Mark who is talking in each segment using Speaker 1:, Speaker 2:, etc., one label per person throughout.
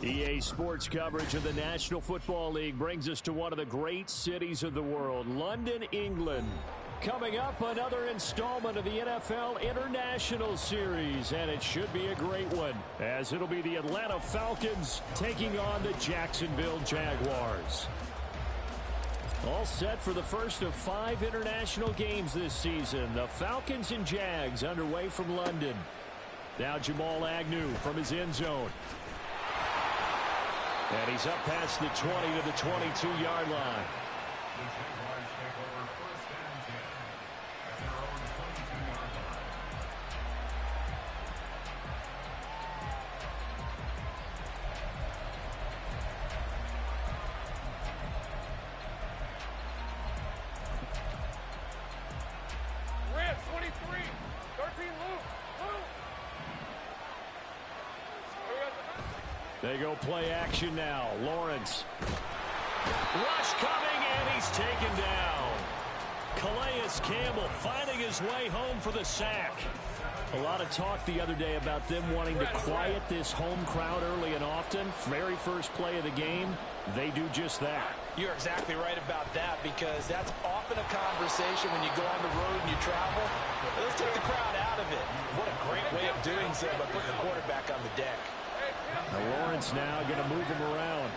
Speaker 1: EA Sports coverage of the National Football League brings us to one of the great cities of the world, London, England. Coming up, another installment of the NFL International Series, and it should be a great one, as it'll be the Atlanta Falcons taking on the Jacksonville Jaguars. All set for the first of 5 international games this season. The Falcons and Jags underway from London. Now Jamal Agnew from his end zone. And he's up past the 20 to the 22-yard line. They go play action now. Lawrence. Rush coming, and he's taken down. Calais Campbell finding his way home for the sack. A lot of talk the other day about them wanting to quiet this home crowd early and often. Very first play of the game, they do just that.
Speaker 2: You're exactly right about that, because that's often a conversation when you go on the road and you travel. Let's take the crowd out of it. What a great way of doing so by putting the quarterback on the deck.
Speaker 1: Now Lawrence now going to move him around.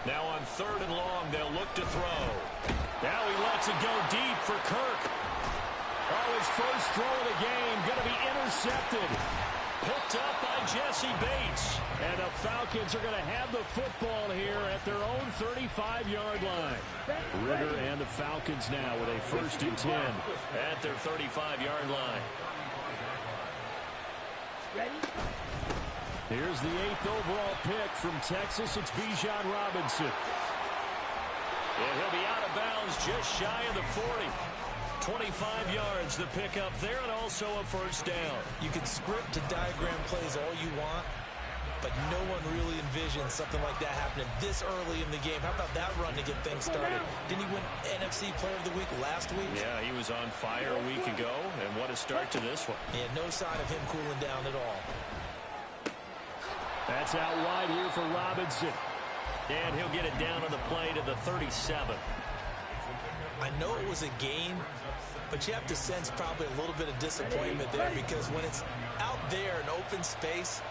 Speaker 1: Now on 3rd and long, they'll look to throw. Now he lets it go deep for Kirk. Oh, his first throw of the game going to be intercepted. Picked up by Jesse Bates. And the Falcons are going to have the football here at their own 35-yard line. Ritter and the Falcons now with a 1st and 10 at their 35-yard line. Here's the 8th overall pick from Texas. It's Bijan Robinson. And he'll be out of bounds just shy of the 40. 25 yards the pickup there, and also a 1st down.
Speaker 2: You can script to diagram plays all you want, but no one really envisions something like that happening this early in the game. How about that run to get things started? Didn't he win NFC Player of the Week last week?
Speaker 1: Yeah, he was on fire a week ago, and what a start to this one.
Speaker 2: Yeah, no sign of him cooling down at all.
Speaker 1: That's out wide here for Robinson. And he'll get it down on the play to the 37.
Speaker 2: I know it was a gain, but you have to sense probably a little bit of disappointment there, because when it's out there in open space,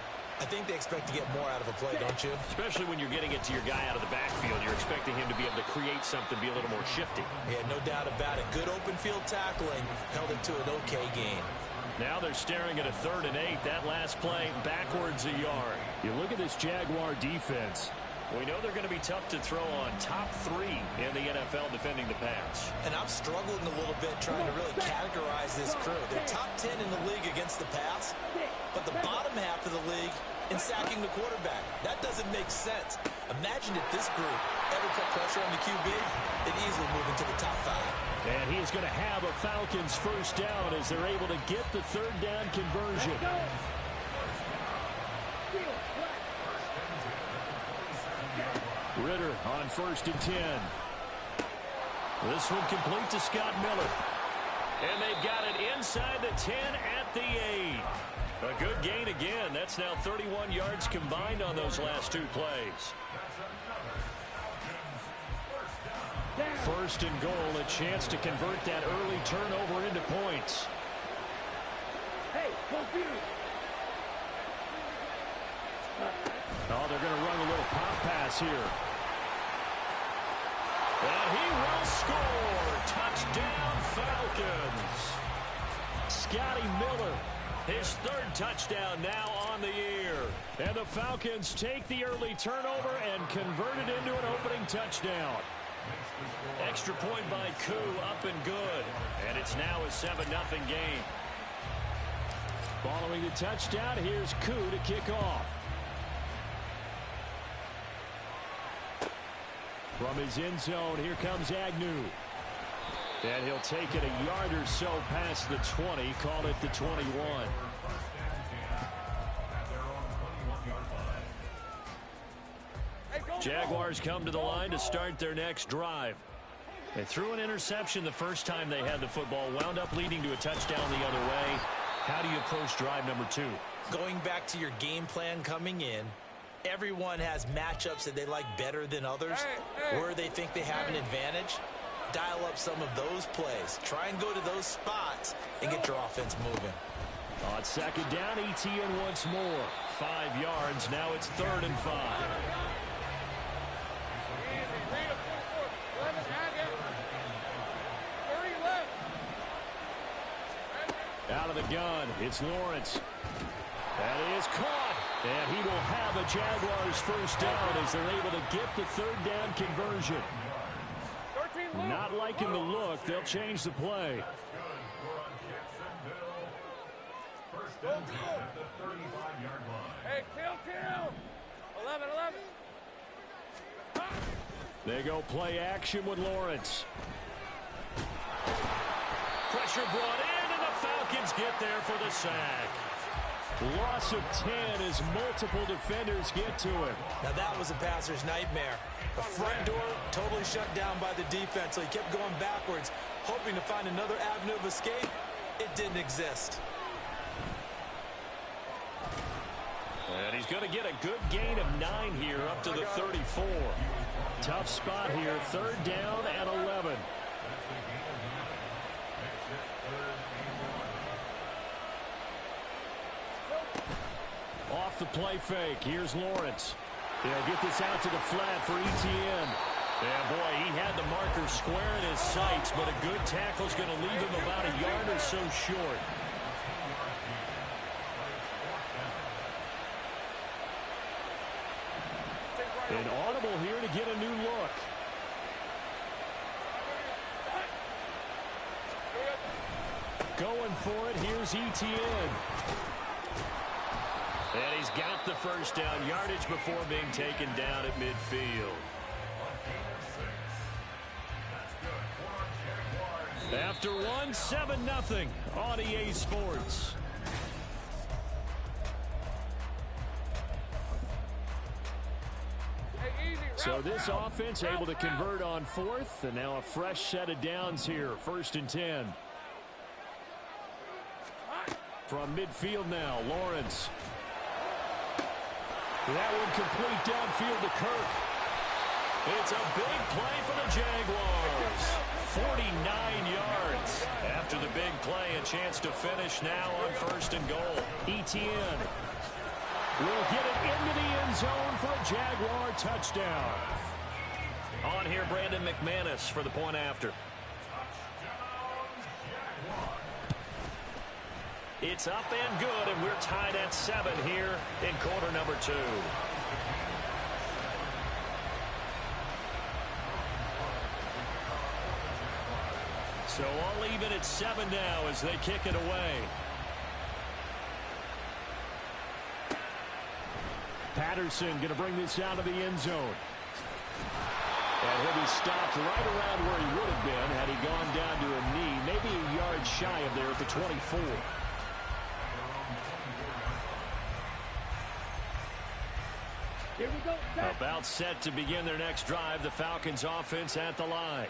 Speaker 2: I think they expect to get more out of a play, don't you?
Speaker 1: Especially when you're getting it to your guy out of the backfield. You're expecting him to be able to create something, be a little more shifty.
Speaker 2: Yeah, no doubt about it. Good open field tackling held it to an okay gain.
Speaker 1: Now they're staring at a 3rd and 8. That last play backwards a yard. You look at this Jaguar defense. We know they're going to be tough to throw on. Top 3 in the NFL defending the pass.
Speaker 2: And I'm struggling a little bit trying to really categorize this crew. They're top 10 in the league against the pass, but the bottom half of the league in sacking the quarterback. That doesn't make sense. Imagine if this group ever put pressure on the QB, they'd easily move into the top 5.
Speaker 1: And he's going to have a Falcons 1st down as they're able to get the 3rd down conversion. Ritter on 1st and 10. This one complete to Scott Miller. And they've got it inside the 10 at the 8. A good gain again. That's now 31 yards combined on those last 2 plays. 1st and goal, a chance to convert that early turnover into points. Oh, they're going to run a little pop pass here. And he will score. Touchdown, Falcons. Scotty Miller, his 3rd touchdown now on the year. And the Falcons take the early turnover and convert it into an opening touchdown. Extra point by Koo, up and good. And it's now a 7-0 game. Following the touchdown, here's Koo to kick off. From his end zone, here comes Agnew. And he'll take it a yard or so past the 20, call it the 21. Jaguars come to the line to start their next drive. They threw an interception the first time they had the football, wound up leading to a touchdown the other way. How do you approach drive number 2?
Speaker 2: Going back to your game plan coming in, everyone has matchups that they like better than others, where they think they have an advantage. Dial up some of those plays. Try and go to those spots and get your offense moving.
Speaker 1: On second down, ETN once more. 5 yards. Now it's 3rd and 5. Out of the gun, it's Lawrence. That is caught. And he will have a Jaguars first down as they're able to get the 3rd down conversion. Not liking the look. They'll change the play.
Speaker 3: Hey, kill. 11.
Speaker 1: They go play action with Lawrence. Pressure brought in, and the Falcons get there for the sack. Loss of 10 as multiple defenders get to him.
Speaker 2: Now that was a passer's nightmare. The front door totally shut down by the defense, so he kept going backwards, hoping to find another avenue of escape. It didn't exist.
Speaker 1: And he's going to get a good gain of 9 here up to the 34. Tough spot here, 3rd down and 11. Off the play fake, here's Lawrence. They'll get this out to the flat for ETN. Yeah, boy, he had the marker square in his sights, but a good tackle's going to leave him about a yard or so short. An audible here to get a new look. Going for it, here's ETN. And he's got the first down yardage before being taken down at midfield. After 1, 7-0 on EA Sports. So this offense able to convert on 4th, and now a fresh set of downs here, 1st and 10. From midfield now, Lawrence. That one complete downfield to Kirk. It's a big play for the Jaguars. 49 yards. After the big play, a chance to finish now on 1st and goal. ETN will get it into the end zone for a Jaguar touchdown. On here, Brandon McManus for the point after. It's up and good, and we're tied at 7 here in quarter number 2. So all even at 7 now as they kick it away. Patterson going to bring this out of the end zone. And he'll be stopped right around where he would have been had he gone down to a knee, maybe a yard shy of there at the 24.
Speaker 3: Here we go.
Speaker 1: About set to begin their next drive, the Falcons offense at the line.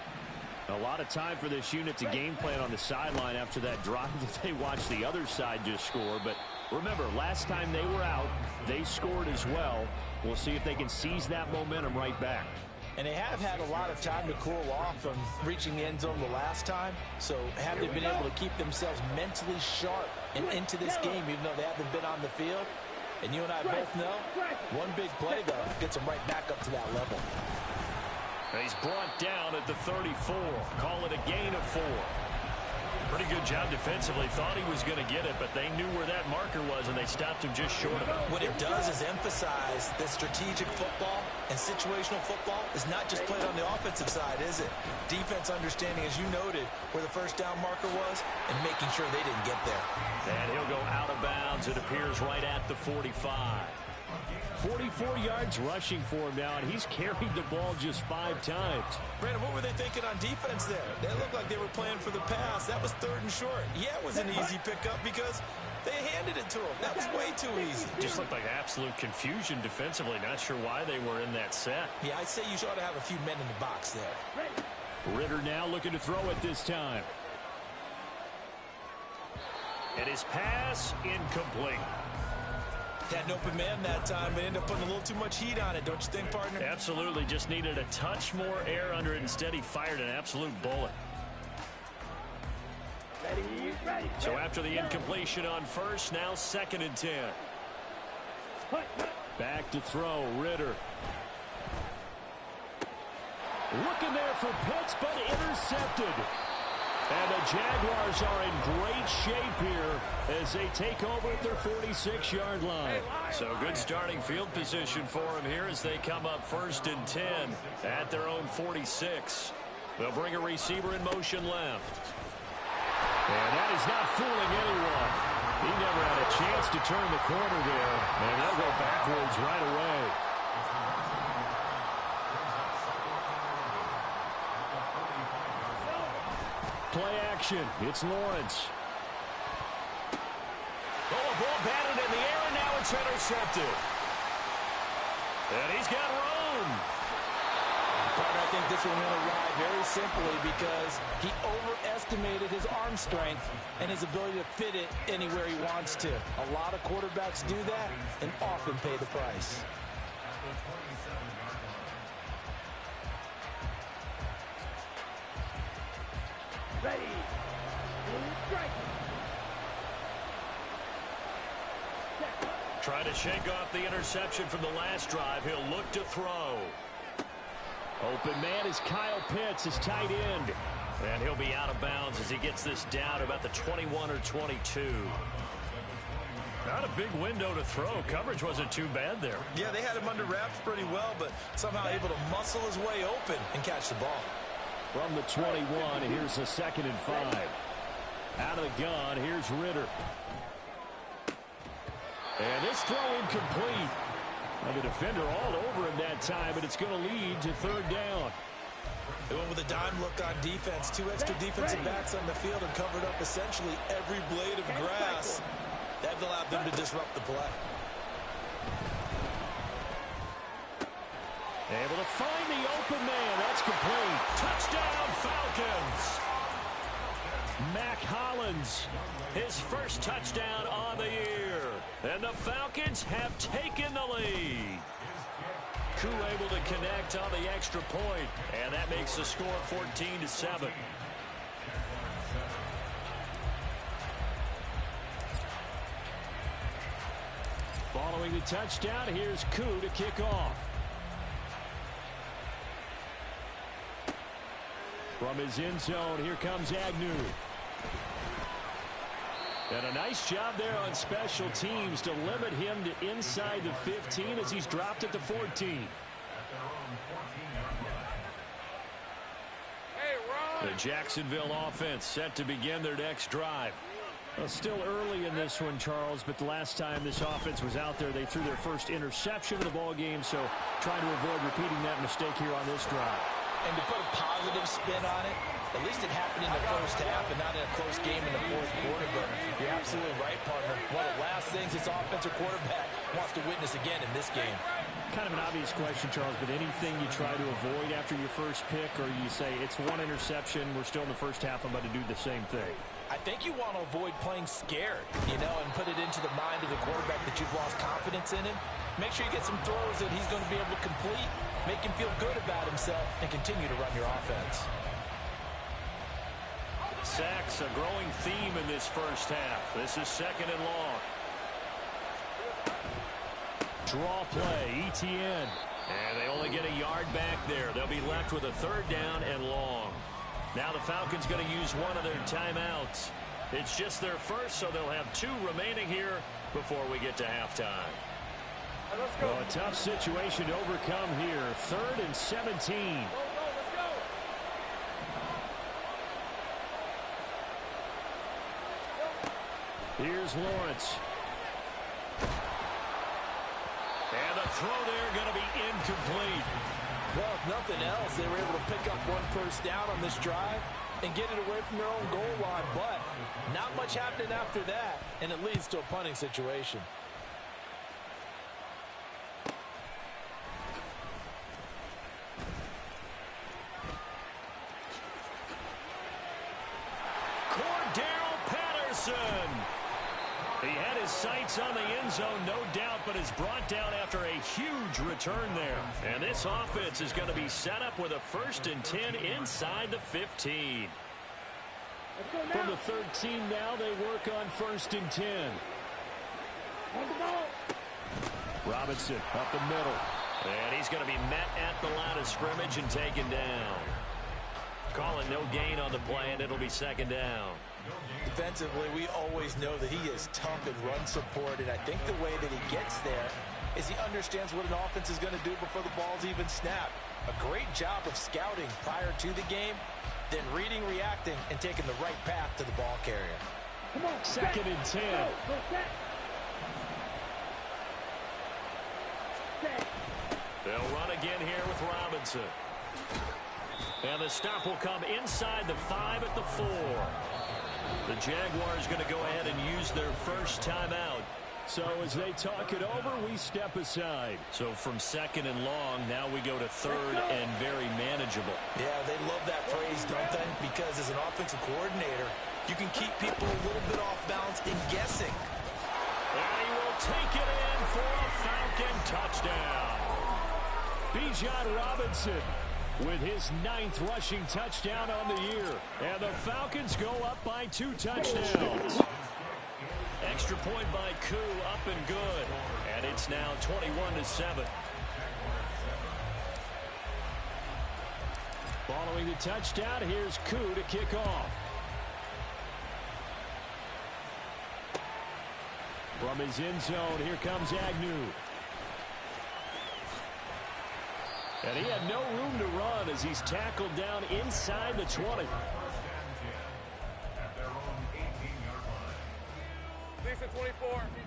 Speaker 1: A lot of time for this unit to game plan on the sideline after that drive that they watched the other side just score. But remember, last time they were out, they scored as well. We'll see if they can seize that momentum right back.
Speaker 2: And they have had a lot of time to cool off from reaching the end zone the last time. So have they been able to keep themselves mentally sharp and into this game, even though they haven't been on the field? And you and I both know, one big play, though, gets them right back up to that level.
Speaker 1: He's brought down at the 34. Call it a gain of 4. Pretty good job defensively. Thought he was going to get it, but they knew where that marker was, and they stopped him just short of it.
Speaker 2: What it does is emphasize that strategic football and situational football is not just played on the offensive side, is it? Defense understanding, as you noted, where the first down marker was and making sure they didn't get there.
Speaker 1: And he'll go out of bounds. It appears right at the 45. 44 yards rushing for him now, and he's carried the ball just 5 times.
Speaker 2: Brandon, what were they thinking on defense there? They looked like they were playing for the pass. That was 3rd and short. Yeah, it was an easy pickup because they handed it to him. That was way too easy.
Speaker 1: Just looked like absolute confusion defensively. Not sure why they were in that set.
Speaker 2: Yeah, I'd say you ought to have a few men in the box there.
Speaker 1: Ritter now looking to throw it this time. And his pass incomplete.
Speaker 2: Had an open man that time, but ended up putting a little too much heat on it, don't you think, partner?
Speaker 1: Absolutely. Just needed a touch more air under it. Instead, he fired an absolute bullet. So after the incompletion on first, now 2nd and 10. Back to throw, Ritter. Looking there for Pitts, but intercepted. And the Jaguars are in great shape here as they take over at their 46-yard line. So good starting field position for them here as they come up 1st and 10 at their own 46. They'll bring a receiver in motion left. And that is not fooling anyone. He never had a chance to turn the corner there. And they'll go backwards right away. Play action. It's Lawrence. Oh, a ball batted in the air, and now it's intercepted. And he's got room.
Speaker 4: I think this one went awry very simply because he overestimated his arm strength and his ability to fit it anywhere he wants to. A lot of quarterbacks do that and often pay the price.
Speaker 3: Ready. Strike.
Speaker 1: Try to shake off the interception from the last drive. He'll look to throw. Open man is Kyle Pitts, his tight end. And he'll be out of bounds as he gets this down about the 21 or 22. Not a big window to throw. Coverage wasn't too bad there.
Speaker 2: Yeah, they had him under wraps pretty well, but somehow able to muscle his way open and catch the ball.
Speaker 1: From the 21, here's a 2nd and 5. Out of the gun, here's Ritter. And this throw incomplete. And the defender all over him that time, but it's going to lead to 3rd down.
Speaker 2: They went with a dime look on defense. 2 extra defensive backs on the field and covered up essentially every blade of grass. That allowed them to disrupt the play.
Speaker 1: Able to find the open man. That's complete. Touchdown, Falcons. Mac Hollins, his first touchdown on the year. And the Falcons have taken the lead. Koo able to connect on the extra point. And that makes the score 14-7. Following the touchdown, here's Koo to kick off. From his end zone, here comes Agnew. And a nice job there on special teams to limit him to inside the 15 as he's dropped at the 14. The Jacksonville offense set to begin their next drive. Well, still early in this one, Charles, but the last time this offense was out there, they threw their first interception of the ball game, so trying to avoid repeating that mistake here on this drive.
Speaker 4: And to put a positive spin on it, at least it happened in the first half and not in a close game in the 4th quarter. But you're absolutely right, partner. One of the last things this offensive quarterback wants to witness again in this game.
Speaker 1: Kind of an obvious question, Charles, but anything you try to avoid after your first pick, or you say it's one interception, we're still in the first half, I'm about to do the same thing?
Speaker 4: I think you want to avoid playing scared, and put it into the mind of the quarterback that you've lost confidence in him. Make sure you get some throws that he's going to be able to complete, make him feel good about himself, and continue to run your offense.
Speaker 1: Sacks, a growing theme in this first half. This is 2nd and long. Draw play, ETN. And they only get a yard back there. They'll be left with a 3rd down and long. Now the Falcons going to use one of their timeouts. It's just their first, so they'll have 2 remaining here before we get to halftime. Well, a tough situation to overcome here. 3rd and 17. Here's Lawrence. And the throw there going to be incomplete.
Speaker 4: Well, if nothing else, they were able to pick up 1 first down on this drive and get it away from their own goal line. But not much happening after that, and it leads to a punting situation.
Speaker 1: He had his sights on the end zone, no doubt, but is brought down after a huge return there. And this offense is going to be set up with a 1st and 10 inside the 15. From the 13 now, they work on 1st and 10. Robinson up the middle. And he's going to be met at the line of scrimmage and taken down. Calling no gain on the play, and it'll be 2nd down.
Speaker 2: Defensively, we always know that he is tough in run support, and I think the way that he gets there is he understands what an offense is going to do before the ball's even snapped. A great job of scouting prior to the game, then reading, reacting, and taking the right path to the ball carrier.
Speaker 3: Come on,
Speaker 1: 2nd and 10.
Speaker 3: Go, set. Set.
Speaker 1: They'll run again here with Robinson. And the stop will come inside the 5 at the 4. The Jaguars going to go ahead and use their first timeout. So as they talk it over, we step aside. So from 2nd and long, now we go to 3rd and very manageable.
Speaker 2: Yeah, they love that phrase, don't they? Because as an offensive coordinator, you can keep people a little bit off balance in guessing.
Speaker 1: And he will take it in for a Falcon touchdown. Bijan Robinson with his 9th rushing touchdown on the year. And the Falcons go up by 2 touchdowns. Extra point by Koo, up and good. And it's now 21-7. Following the touchdown, here's Koo to kick off. From his end zone, here comes Agnew. And he had no room to run as he's tackled down inside the 20.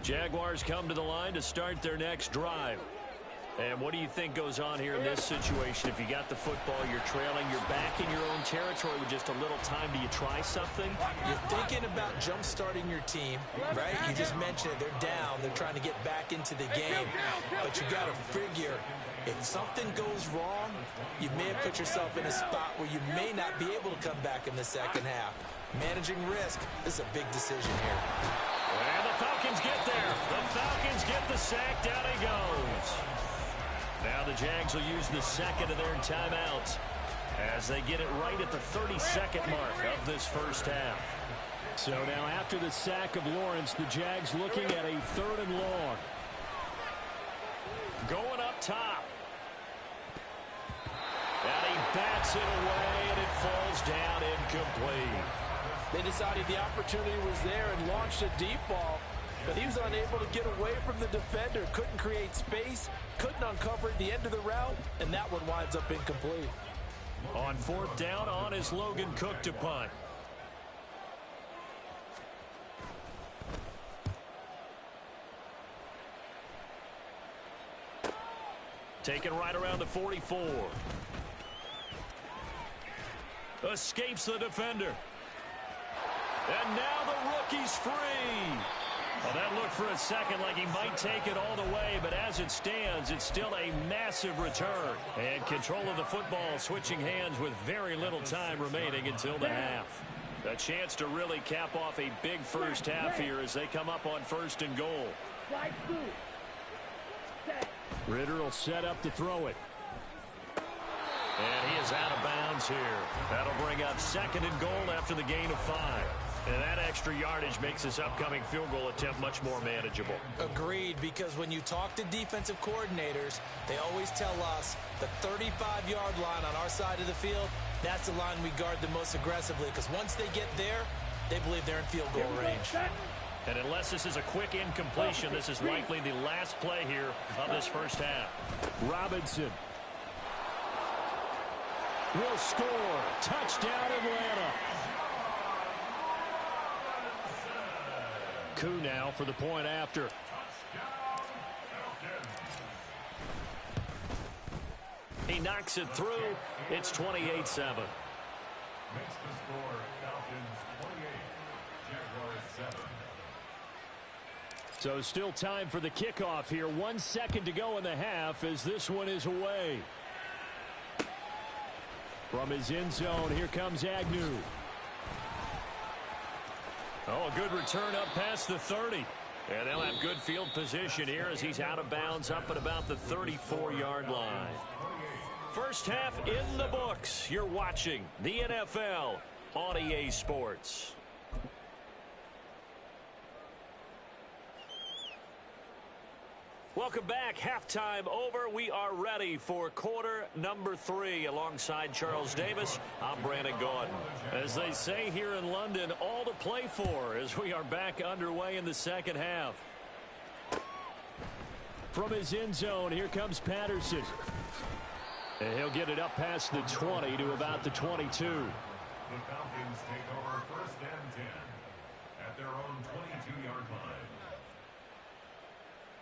Speaker 1: Jaguars come to the line to start their next drive. And what do you think goes on here in this situation? If you got the football, you're trailing, you're back in your own territory with just a little time. Do you try something?
Speaker 2: You're thinking about jump-starting your team, right? You just mentioned it. They're down. They're trying to get back into the game. But you got to figure, if something goes wrong, you may have put yourself in a spot where you may not be able to come back in the second half. Managing risk, this is a big decision here.
Speaker 1: And the Falcons get there. The Falcons get the sack. Down he goes. Now the Jags will use the 2nd of their timeouts as they get it right at the 32nd mark of this first half. So now after the sack of Lawrence, the Jags looking at a 3rd and long. Going up top. And he bats it away, and it falls down incomplete.
Speaker 4: They decided the opportunity was there and launched a deep ball, but he was unable to get away from the defender, couldn't create space, couldn't uncover at the end of the route, and that one winds up incomplete.
Speaker 1: On 4th down, on is Logan Cook to punt. Taken right around the 44. Escapes the defender. And now the rookie's free. Well, that looked for a second like he might take it all the way, but as it stands, it's still a massive return. And control of the football switching hands with very little time remaining until the half. A chance to really cap off a big first half here as they come up on 1st and goal. Ritter will set up to throw it. And he is out of bounds here. That'll bring up 2nd and goal after the gain of 5. And that extra yardage makes this upcoming field goal attempt much more manageable.
Speaker 2: Agreed, because when you talk to defensive coordinators, they always tell us the 35-yard line on our side of the field, that's the line we guard the most aggressively, because once they get there, they believe they're in field goal range.
Speaker 1: And unless this is a quick incompletion, this is likely the last play here of this first half. Robinson will score. Touchdown, Atlanta. Koo now for the point after. He knocks it through. It's 28-7.
Speaker 5: Makes the score Falcons 28, Jaguars 7.
Speaker 1: So still time for the kickoff here. 1 second to go in the half as this one is away. From his end zone, here comes Agnew. Oh, a good return up past the 30. And they'll have good field position here as he's out of bounds up at about the 34-yard line. First half in the books. You're watching the NFL on EA Sports. Welcome back. Halftime over. We are ready for quarter number 3. Alongside Charles Davis, I'm Brandon Gaudin. As they say here in London, all to play for as we are back underway in the second half. From his end zone, here comes Patterson. And he'll get it up past the 20 to about the 22.
Speaker 5: The Falcons take over 1st and 10 at their own 22-yard line.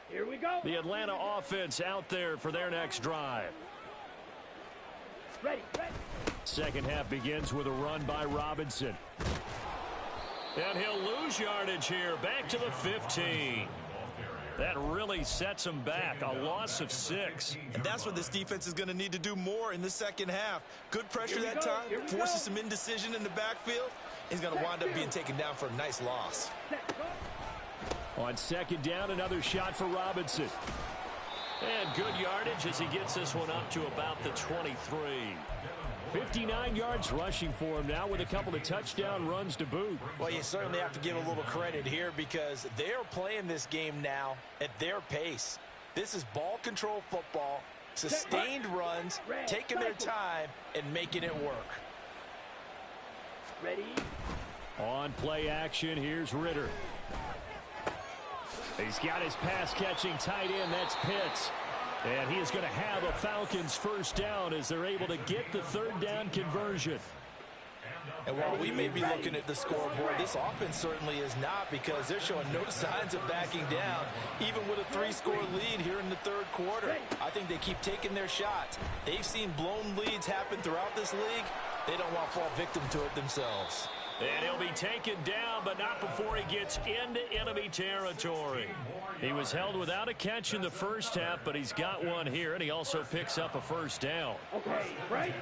Speaker 3: Here we go.
Speaker 1: The Atlanta offense out there for their next drive.
Speaker 3: Ready, ready.
Speaker 1: Second half begins with a run by Robinson. And he'll lose yardage here, back to the 15. That really sets him back, a loss of 6.
Speaker 2: And that's what this defense is going to need to do more in the second half. Good pressure that time, forces some indecision in the backfield. He's going to wind up being taken down for a nice loss.
Speaker 1: On second down, another shot for Robinson. And good yardage as he gets this one up to about the 23. 59 yards rushing for him now with a couple of touchdown runs to boot.
Speaker 4: Well, you certainly have to give a little credit here because they're playing this game now at their pace. This is ball control football, sustained runs, taking their time, and making it work.
Speaker 3: Ready.
Speaker 1: On play action, here's Ritter. He's got his pass-catching tight end, that's Pitts. And he is going to have a Falcons first down as they're able to get the third down conversion.
Speaker 2: And while we may be looking at the scoreboard, this offense certainly is not because they're showing no signs of backing down, even with a 3-score lead here in the third quarter. I think they keep taking their shots. They've seen blown leads happen throughout this league. They don't want to fall victim to it themselves.
Speaker 1: And he'll be taken down, but not before he gets into enemy territory. He was held without a catch in the first half, but he's got one here, and he also picks up a first down.
Speaker 3: Okay, right.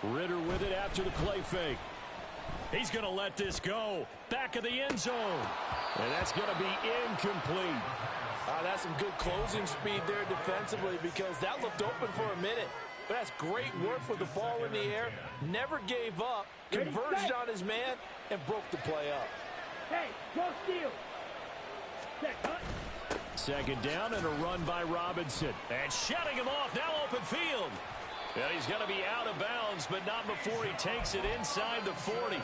Speaker 1: Ritter with it after the play fake. He's going to let this go. Back of the end zone. And that's going to be incomplete.
Speaker 4: That's some good closing speed there defensively because that looked open for a minute. But that's great work with the ball in the air. Never gave up. Converged on his man and broke the play up.
Speaker 3: Hey, go steal.
Speaker 1: Second down and a run by Robinson. And shutting him off, now open field. And he's going to be out of bounds, but not before he takes it inside the 40.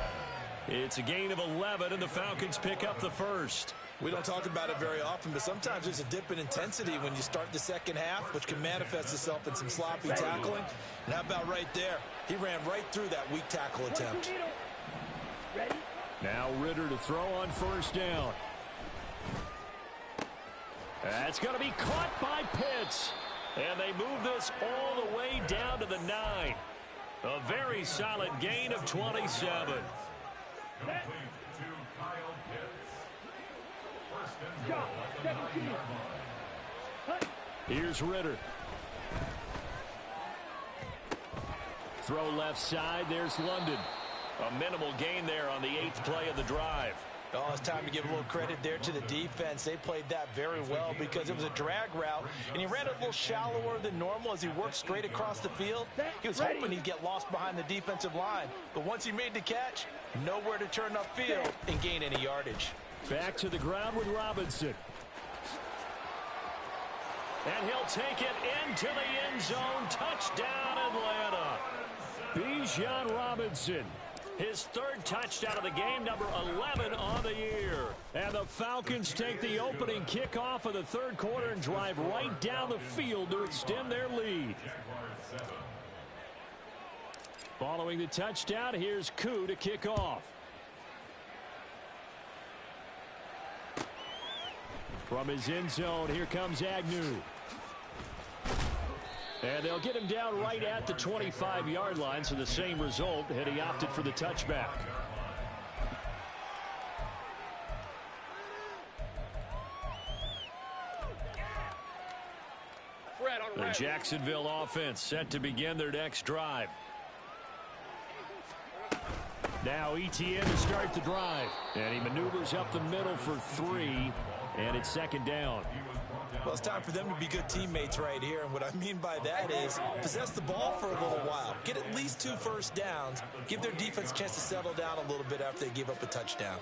Speaker 1: It's a gain of 11, and the Falcons pick up the first.
Speaker 2: We don't talk about it very often, but sometimes there's a dip in intensity when you start the second half, which can manifest itself in some sloppy tackling. And how about right there? He ran right through that weak tackle attempt.
Speaker 3: Ready.
Speaker 1: Now Ritter to throw on first down. That's going to be caught by Pitts. And they move this all the way down to the 9. A very solid gain of 27. Here's Ritter. Throw left side. There's London. A minimal gain there on the 8th play of the drive.
Speaker 2: Oh, it's time to give a little credit there to the defense. They played that very well because it was a drag route, and he ran a little shallower than normal as he worked straight across the field. He was hoping he'd get lost behind the defensive line, but once he made the catch, nowhere to turn upfield and gain any yardage.
Speaker 1: Back to the ground with Robinson. And he'll take it into the end zone. Touchdown, Atlanta. Bijan Robinson. His third touchdown of the game, number 11 on the year. And the Falcons take the opening kickoff of the third quarter and drive right down the field to extend their lead. Following the touchdown, here's Koo to kick off. From his end zone, here comes Agnew. And they'll get him down right at the 25-yard line, so the same result, and he opted for the touchback. The Jacksonville offense set to begin their next drive. Now ETN to start the drive. And he maneuvers up the middle for 3. And it's second down.
Speaker 2: Well, it's time for them to be good teammates right here. And what I mean by that is possess the ball for a little while. Get at least 2 first downs. Give their defense a chance to settle down a little bit after they give up a touchdown.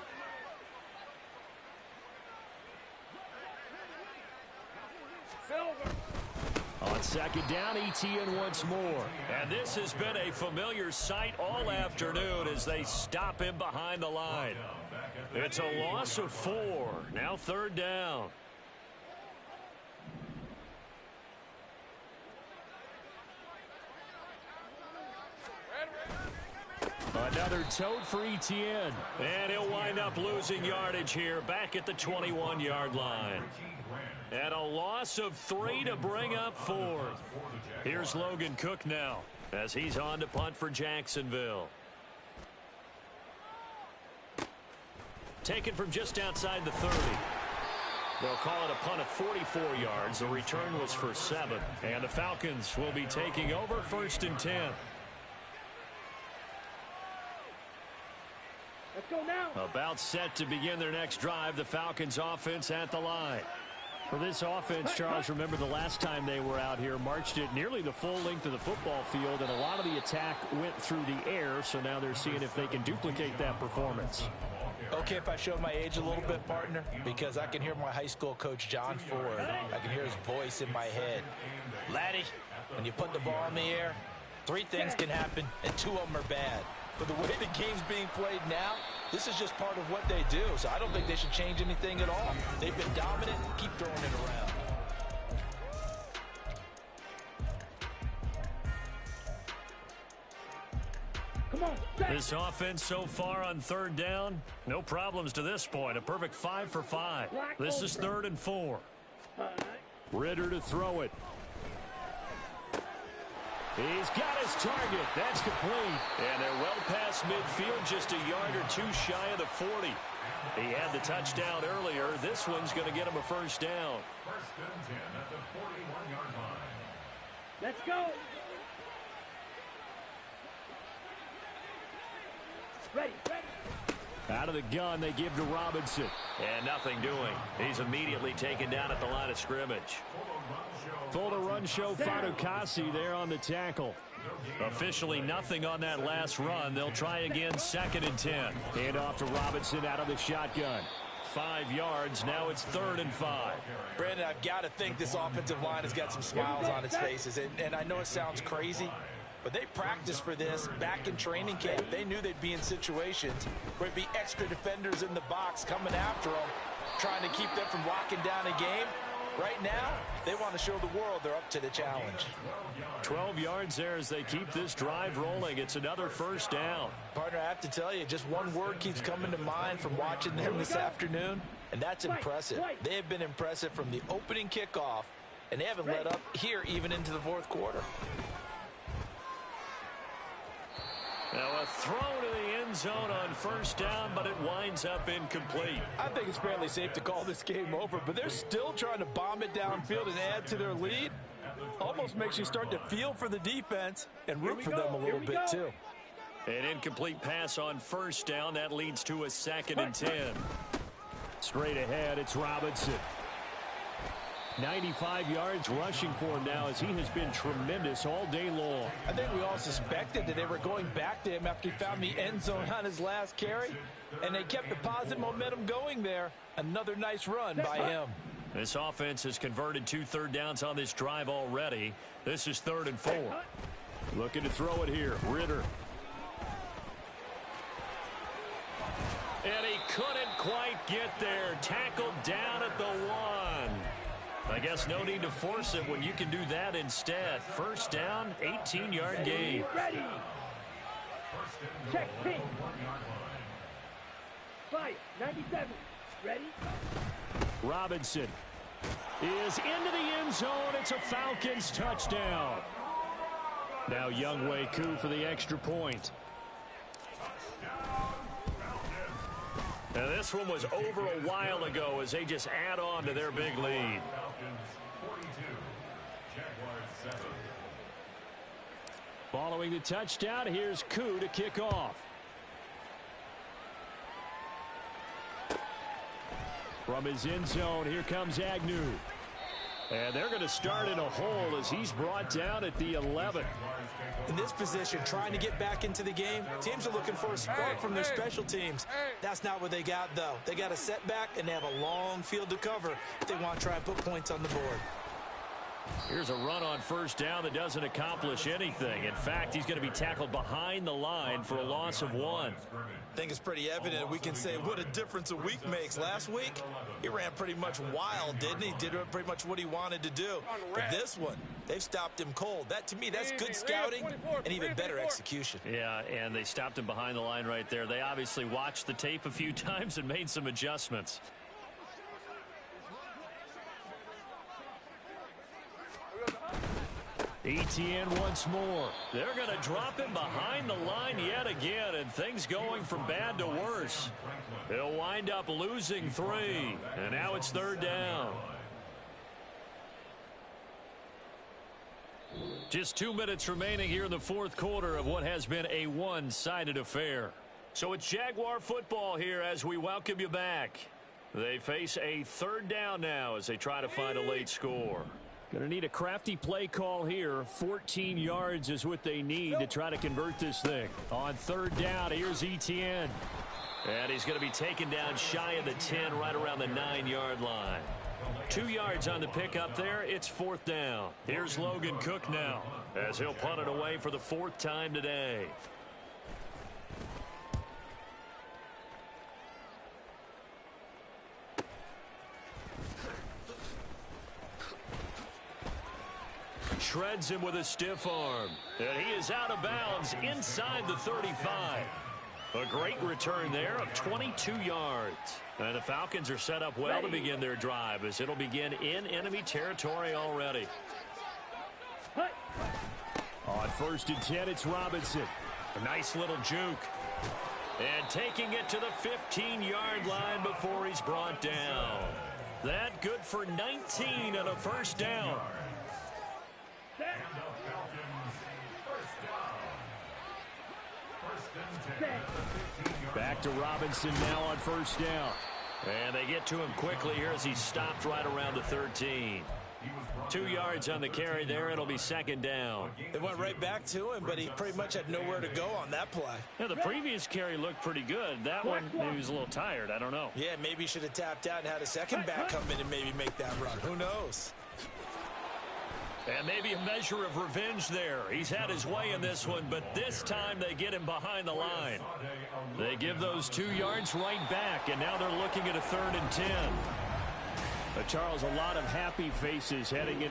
Speaker 1: On second down, ETN once more. And this has been a familiar sight all afternoon as they stop him behind the line. It's a loss of 4. Now third down. Another tote for ETN. And he'll wind up losing yardage here back at the 21-yard line. And a loss of 3 to bring up 4th. Here's Logan Cook now as he's on to punt for Jacksonville. Taken from just outside the 30. They'll call it a punt of 44 yards. The return was for 7. And the Falcons will be taking over 1st and 10.
Speaker 3: Let's go now.
Speaker 1: About set to begin their next drive. The Falcons offense at the line. For this offense, Charles, remember the last time they were out here, marched it nearly the full length of the football field, and a lot of the attack went through the air, so now they're seeing if they can duplicate that performance.
Speaker 4: Okay, if I show my age a little bit, partner, because I can hear my high school coach, John Ford. I can hear his voice in my head. Laddie, when you put the ball in the air, 3 things can happen, and 2 of them are bad. But the way the game's being played now, this is just part of what they do. So I don't think they should change anything at all. They've been dominant. Keep throwing it around.
Speaker 3: Come on.
Speaker 1: This offense so far on third down, no problems to this point. A perfect 5 for 5. This is 3rd and 4. Ritter to throw it. He's got his target. That's complete. And they're well past midfield, just a yard or 2 shy of the 40. He had the touchdown earlier. This one's going to get him a first down.
Speaker 5: 1st and 10 at the 41-yard line.
Speaker 3: Let's go. Ready.
Speaker 1: Out of the gun, they give to Robinson. And nothing doing. He's immediately taken down at the line of scrimmage. Full to run show Fadukasi there on the tackle. Officially nothing on that last run. They'll try again 2nd and 10. Hand off to Robinson out of the shotgun. 5 yards. Now it's 3rd and 5.
Speaker 4: Brandon, I've got to think this offensive line has got some smiles on its faces. And I know it sounds crazy, but they practiced for this back in training camp. They knew they'd be in situations where it'd be extra defenders in the box coming after them, trying to keep them from locking down a game. Right now, they want to show the world they're up to the challenge.
Speaker 1: 12 yards there as they keep this drive rolling. It's another first down.
Speaker 4: Partner, I have to tell you, just one word keeps coming to mind from watching them this afternoon, and that's impressive. They have been impressive from the opening kickoff, and they haven't let up here even into the 4th quarter.
Speaker 1: Now a throw to the end zone on first down, but it winds up incomplete.
Speaker 4: I think it's fairly safe to call this game over, but they're still trying to bomb it downfield and add to their lead. Almost makes you start to feel for the defense and root for them a little bit too.
Speaker 1: An incomplete pass on first down. That leads to a 2nd and 10. Straight ahead, it's Robinson. 95 yards rushing for him now as he has been tremendous all day long.
Speaker 4: I think we all suspected that they were going back to him after he found the end zone on his last carry, and they kept the positive momentum going there. Another nice run by him.
Speaker 1: This offense has converted 2 third downs on this drive already. This is 3rd and 4. Looking to throw it here. Ritter. And he couldn't quite get there. Tackled down at the 1. I guess no need to force it when you can do that instead. First down, 18-yard gain.
Speaker 3: Ready. Check. Ping. Fire. 97. Ready.
Speaker 1: Robinson is into the end zone. It's a Falcons touchdown. Now Younghoe Koo for the extra point. Now this one was over a while ago as they just add on to their big lead. Following the touchdown, here's Koo to kick off. From his end zone, here comes Agnew. And they're going to start in a hole as he's brought down at the 11.
Speaker 2: In this position, trying to get back into the game, teams are looking for a spark from their special teams. That's not what they got, though. They got a setback, and they have a long field to cover if they want to try and put points on the board.
Speaker 1: Here's a run on first down that doesn't accomplish anything. In fact, he's going to be tackled behind the line for a loss of 1.
Speaker 2: I think it's pretty evident. We can say what a difference a week makes. Last week, he ran pretty much wild, didn't he? Did pretty much what he wanted to do. But this one, they've stopped him cold. That, to me, that's good scouting and even better execution.
Speaker 1: Yeah, and they stopped him behind the line right there. They obviously watched the tape a few times and made some adjustments. Etienne once more. They're going to drop him behind the line yet again, and things going from bad to worse. He'll wind up losing 3, and now it's 3rd down. Just 2 minutes remaining here in the 4th quarter of what has been a one-sided affair. So it's Jaguar football here as we welcome you back. They face a 3rd down now as they try to find a late score. Going to need a crafty play call here. 14 yards is what they need to try to convert this thing. On 3rd down, here's Etienne. And he's going to be taken down shy of the 10, right around the 9-yard line. 2 yards on the pickup there. It's 4th down. Here's Logan Cook now as he'll punt it away for the 4th time today. Shreds him with a stiff arm. And he is out of bounds inside the 35. A great return there of 22 yards. And the Falcons are set up well to begin their drive as it'll begin in enemy territory already. On 1st and 10, it's Robinson. A nice little juke. And taking it to the 15-yard line before he's brought down. That good for 19 and a 1st down. Back to Robinson now on 1st down. And they get to him quickly here as he stopped right around the 13. 2 yards on the carry there. It'll be 2nd down.
Speaker 2: They went right back to him, but he pretty much had nowhere to go on that play.
Speaker 1: Yeah, the previous carry looked pretty good. That one, maybe he was a little tired. I don't know.
Speaker 2: Yeah, maybe he should have tapped out and had a second back come in and maybe make that run. Who knows?
Speaker 1: And maybe a measure of revenge there. He's had his way in this one, but this time they get him behind the line. They give those 2 yards right back, and now they're looking at a 3rd and 10. Charles, a lot of happy faces heading in.